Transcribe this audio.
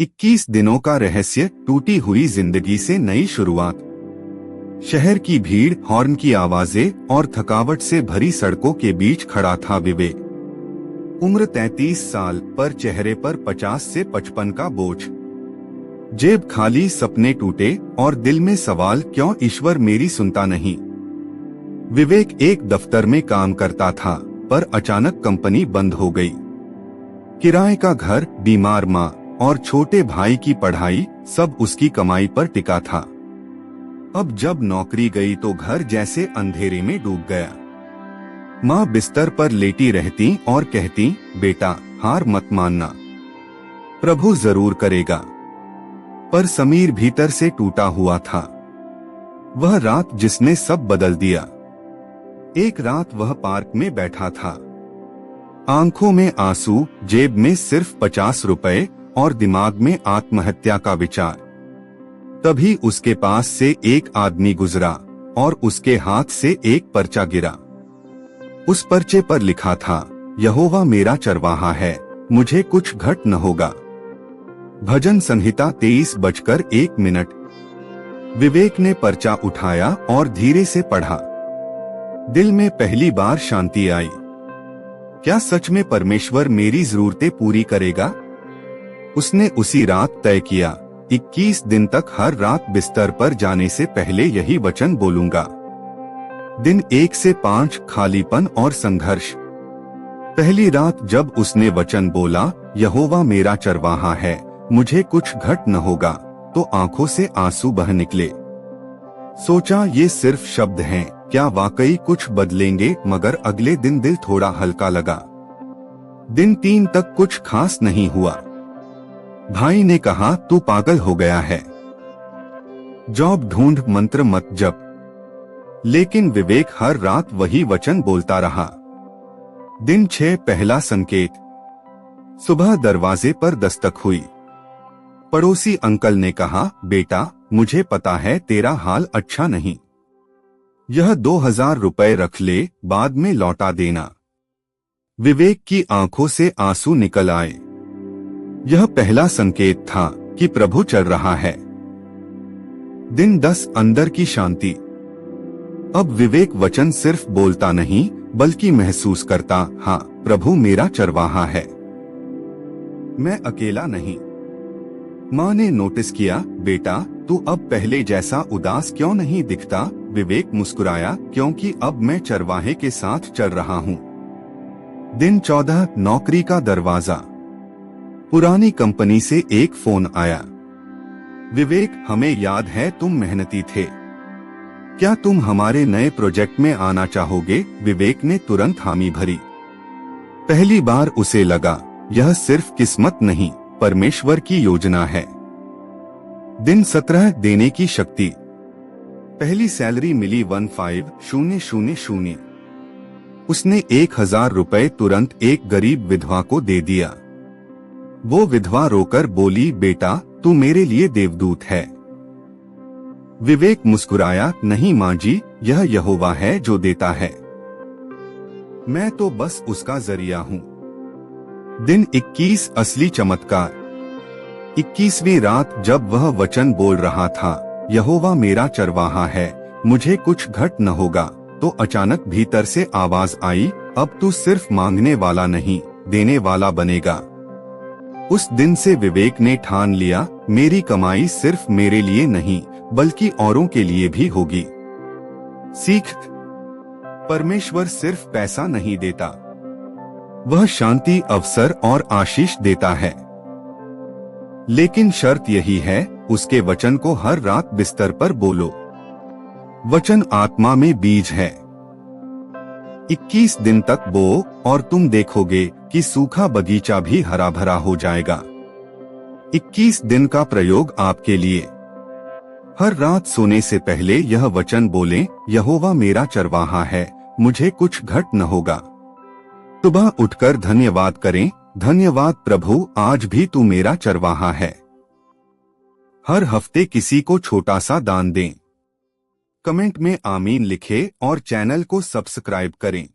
21 दिनों का रहस्य, टूटी हुई जिंदगी से नई शुरुआत। शहर की भीड़, हॉर्न की आवाजें और थकावट से भरी सड़कों के बीच खड़ा था विवेक। उम्र 33 साल, पर चेहरे पर 50 से 55 का बोझ। जेब खाली, सपने टूटे और दिल में सवाल, क्यों ईश्वर मेरी सुनता नहीं। विवेक एक दफ्तर में काम करता था, पर अचानक कंपनी बंद हो गई। किराए का घर, बीमार माँ और छोटे भाई की पढ़ाई, सब उसकी कमाई पर टिका था। अब जब नौकरी गई तो घर जैसे अंधेरे में डूब गया। माँ बिस्तर पर लेटी रहती और कहती, बेटा हार मत मानना, प्रभु जरूर करेगा। पर समीर भीतर से टूटा हुआ था। वह रात जिसने सब बदल दिया। एक रात वह पार्क में बैठा था, आंखों में आंसू, जेब में सिर्फ 50 रुपए और दिमाग में आत्महत्या का विचार। तभी उसके पास से एक आदमी गुजरा और उसके हाथ से एक पर्चा गिरा। उस पर्चे पर लिखा था, यहोवा मेरा चरवाहा है, मुझे कुछ घट न होगा। भजन संहिता 23:01। विवेक ने पर्चा उठाया और धीरे से पढ़ा। दिल में पहली बार शांति आई। क्या सच में परमेश्वर मेरी जरूरतें पूरी करेगा? उसने उसी रात तय किया, 21 दिन तक हर रात बिस्तर पर जाने से पहले यही वचन बोलूंगा। दिन 1 से 5, खालीपन और संघर्ष। पहली रात जब उसने वचन बोला, यहोवा मेरा चरवाहा है, मुझे कुछ घट न होगा, तो आंखों से आंसू बह निकले। सोचा ये सिर्फ शब्द हैं, क्या वाकई कुछ बदलेंगे? मगर अगले दिन दिल थोड़ा हल्का लगा। दिन 3 तक कुछ खास नहीं हुआ। भाई ने कहा, तू पागल हो गया है, जॉब ढूंढ, मंत्र मत जप। लेकिन विवेक हर रात वही वचन बोलता रहा। दिन 6, पहला संकेत। सुबह दरवाजे पर दस्तक हुई। पड़ोसी अंकल ने कहा, बेटा मुझे पता है तेरा हाल अच्छा नहीं, यह 2000 रुपए रख ले, बाद में लौटा देना। विवेक की आंखों से आंसू निकल आए। यह पहला संकेत था कि प्रभु चल रहा है। दिन 10, अंदर की शांति। अब विवेक वचन सिर्फ बोलता नहीं, बल्कि महसूस करता, हाँ प्रभु मेरा चरवाहा है, मैं अकेला नहीं। माँ ने नोटिस किया, बेटा तू अब पहले जैसा उदास क्यों नहीं दिखता? विवेक मुस्कुराया, क्योंकि अब मैं चरवाहे के साथ चल रहा हूँ। दिन 14, नौकरी का दरवाजा। पुरानी कंपनी से एक फोन आया। विवेक, हमें याद है तुम मेहनती थे, क्या तुम हमारे नए प्रोजेक्ट में आना चाहोगे? विवेक ने तुरंत हामी भरी। पहली बार उसे लगा, यह सिर्फ किस्मत नहीं, परमेश्वर की योजना है। दिन 17, देने की शक्ति। पहली सैलरी मिली 15,000। उसने 1000 रुपए तुरंत एक गरीब विधवा को दे दिया। वो विधवा रोकर बोली, बेटा तू मेरे लिए देवदूत है। विवेक मुस्कुराया, नहीं माँ जी, यह यहोवा है जो देता है, मैं तो बस उसका जरिया हूँ। दिन 21, असली चमत्कार। 21वीं रात जब वह वचन बोल रहा था, यहोवा मेरा चरवाहा है, मुझे कुछ घट न होगा, तो अचानक भीतर से आवाज आई, अब तू सिर्फ मांगने वाला नहीं, देने वाला बनेगा। उस दिन से विवेक ने ठान लिया, मेरी कमाई सिर्फ मेरे लिए नहीं, बल्कि औरों के लिए भी होगी। सीख, परमेश्वर सिर्फ पैसा नहीं देता, वह शांति, अवसर और आशीष देता है। लेकिन शर्त यही है, उसके वचन को हर रात बिस्तर पर बोलो। वचन आत्मा में बीज है। 21 दिन तक बो और तुम देखोगे कि सूखा बगीचा भी हरा भरा हो जाएगा। 21 दिन का प्रयोग आपके लिए। हर रात सोने से पहले यह वचन बोलें, यहोवा मेरा चरवाहा है, मुझे कुछ घट न होगा। सुबह उठकर धन्यवाद करें, धन्यवाद प्रभु, आज भी तू मेरा चरवाहा है। हर हफ्ते किसी को छोटा सा दान दें। कमेंट में आमीन लिखें और चैनल को सब्सक्राइब करें।